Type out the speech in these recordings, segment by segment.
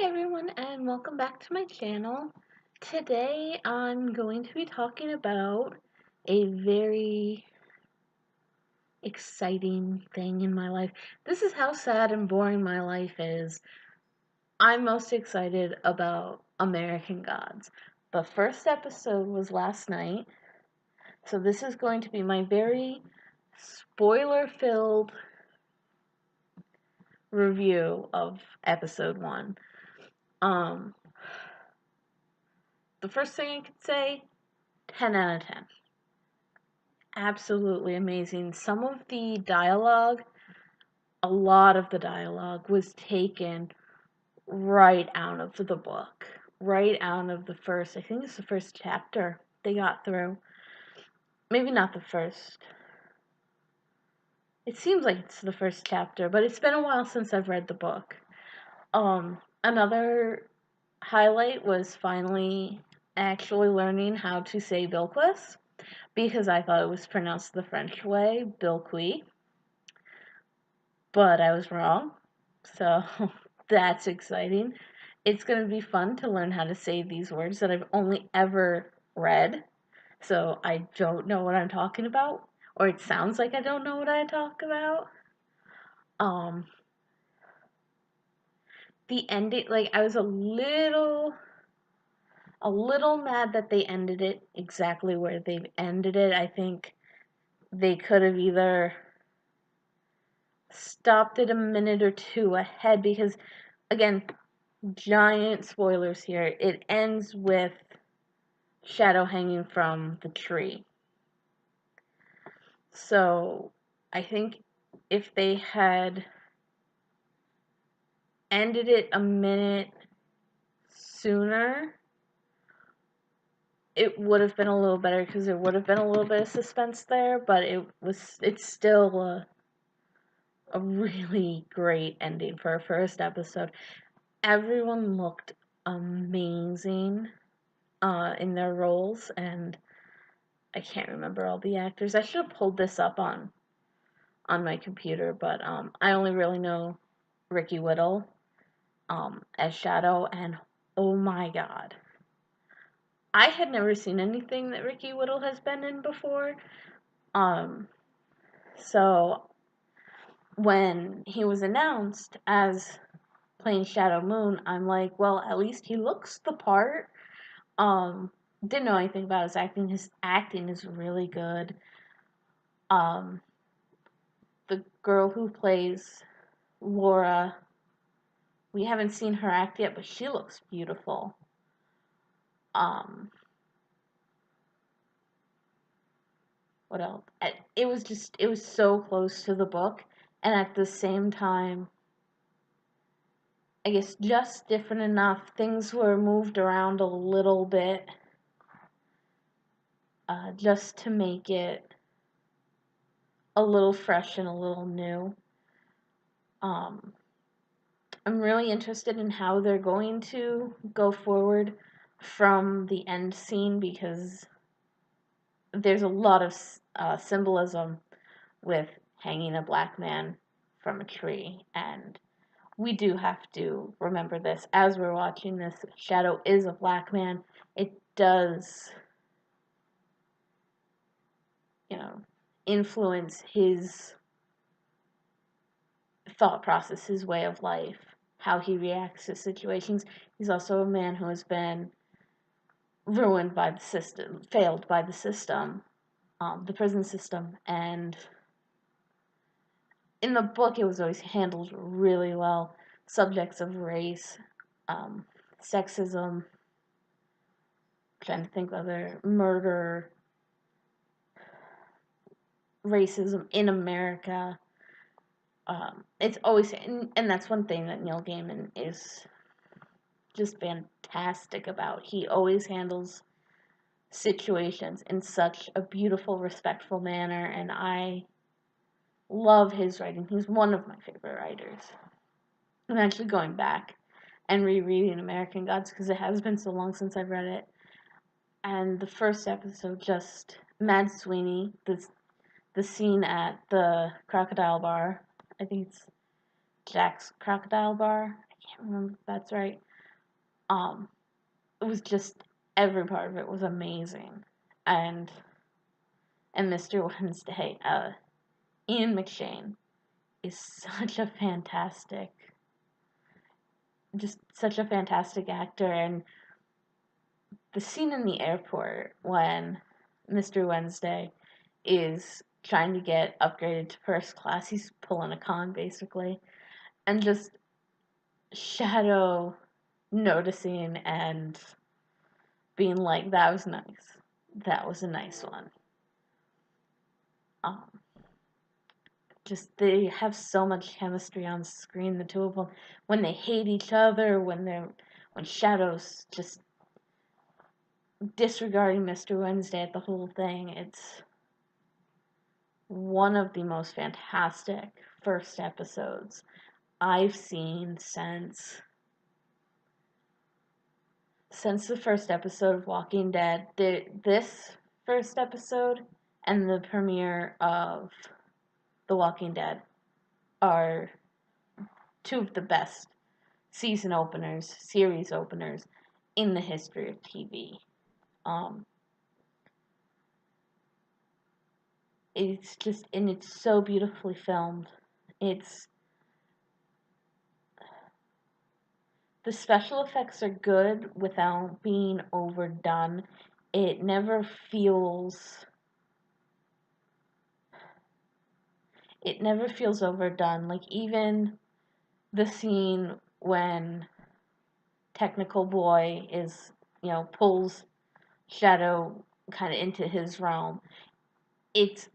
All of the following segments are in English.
everyone, and welcome back to my channel. Today I'm going to be talking about a very exciting thing in my life. This is how sad and boring my life is. I'm most excited about American Gods. The first episode was last night, so this is going to be my very spoiler-filled review of episode 1. The first thing I could say, 10 out of 10. Absolutely amazing. Some of the dialogue, a lot of the dialogue was taken right out of the book. Right out of the first, I think it's the first chapter they got through. Maybe not the first. It seems like it's the first chapter, but it's been a while since I've read the book. Another highlight was finally actually learning how to say Bilquis, because I thought it was pronounced the French way, Bilquis, but I was wrong, so that's exciting. It's going to be fun to learn how to say these words that I've only ever read, so I don't know what I'm talking about, or it sounds like I don't know what I talk about. The ending, like, I was a little mad that they ended it exactly where they've ended it. I think they could have either stopped it a minute or two ahead, because, again, giant spoilers here. It ends with Shadow hanging from the tree. So I think if they had ended it a minute sooner, it would have been a little better, because there would have been a little bit of suspense there, but it's still a really great ending for a first episode. Everyone looked amazing in their roles, and I can't remember all the actors. I should have pulled this up on my computer, but I only really know Ricky Whittle as Shadow, and oh my god. I had never seen anything that Ricky Whittle has been in before, so when he was announced as playing Shadow Moon, I'm like, well, at least he looks the part. Didn't know anything about his acting. His acting is really good. The girl who plays Laura, we haven't seen her act yet, but she looks beautiful. What else? It was so close to the book, and at the same time, I guess just different enough. Things were moved around a little bit, just to make it a little fresh and a little new. I'm really interested in how they're going to go forward from the end scene, because there's a lot of symbolism with hanging a black man from a tree, and we do have to remember this as we're watching this. Shadow is a black man. It does, influence his thought process, his way of life, how he reacts to situations. He's also a man who has been ruined by the system, failed by the system, the prison system, and in the book it was always handled really well. Subjects of race, sexism, trying to think of other, murder, racism in America. It's always, and that's one thing that Neil Gaiman is just fantastic about. He always handles situations in such a beautiful, respectful manner, and I love his writing. He's one of my favorite writers. I'm actually going back and rereading American Gods, because it has been so long since I've read it. And the first episode, just Mad Sweeney, the scene at the crocodile bar. I think it's Jack's Crocodile Bar. I can't remember if that's right. Um, it was just every part of it was amazing, and Mr. Wednesday, Ian McShane is such a fantastic actor, and the scene in the airport when Mr. Wednesday is trying to get upgraded to first class, he's pulling a con basically, and just Shadow noticing and being like, that was nice. That was a nice one. Um, just they have so much chemistry on screen, the two of them, when they hate each other, when Shadow's just disregarding Mr. Wednesday at the whole thing. It's one of the most fantastic first episodes I've seen since the first episode of Walking Dead. This first episode and the premiere of The Walking Dead are two of the best series openers in the history of TV. Um, it's so beautifully filmed. It's The special effects are good without being overdone. It never feels it never feels overdone. Like even the scene when Technical Boy pulls Shadow kind of into his realm. It's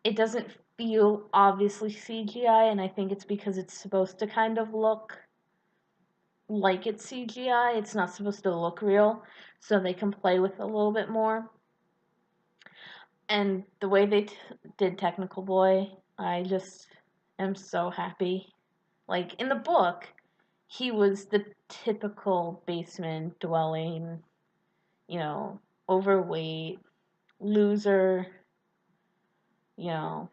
it doesn't feel obviously CGI, and I think it's because it's supposed to kind of look like it's CGI. It's not supposed to look real, so they can play with it a little bit more. And the way they did Technical Boy, I just am so happy. Like in the book, he was the typical basement dwelling, you know, overweight, loser, you know,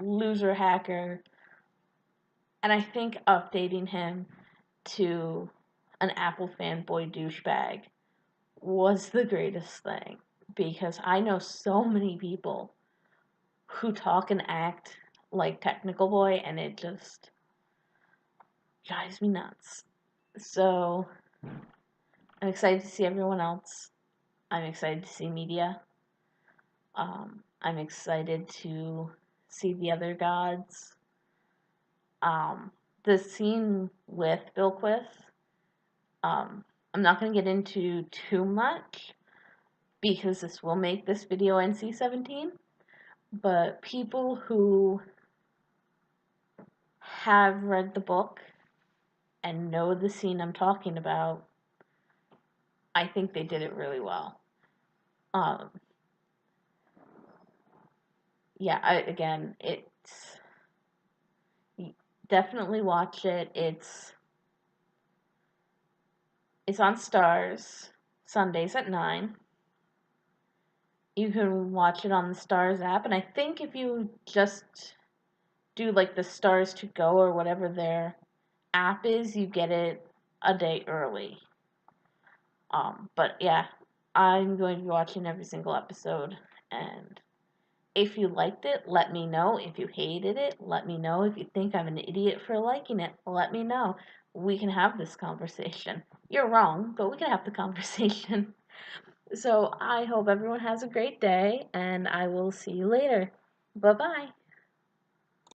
loser hacker. And I think updating him to an Apple fanboy douchebag was the greatest thing, because I know so many people who talk and act like Technical Boy, and it just drives me nuts. So I'm excited to see everyone else. I'm excited to see media. I'm excited to see the other gods. The scene with Bilquis, I'm not going to get into too much because this will make this video NC-17, but people who have read the book and know the scene I'm talking about, I think they did it really well. Um, yeah, it's definitely watch it. It's on Stars Sundays at 9. You can watch it on the Stars app, and I think if you just do like the Stars to Go or whatever their app is, you get it a day early. But yeah, I'm going to be watching every single episode, and if you liked it, let me know. If you hated it, let me know. If you think I'm an idiot for liking it, let me know. We can have this conversation. You're wrong, but we can have the conversation. So I hope everyone has a great day, and I will see you later. Bye bye.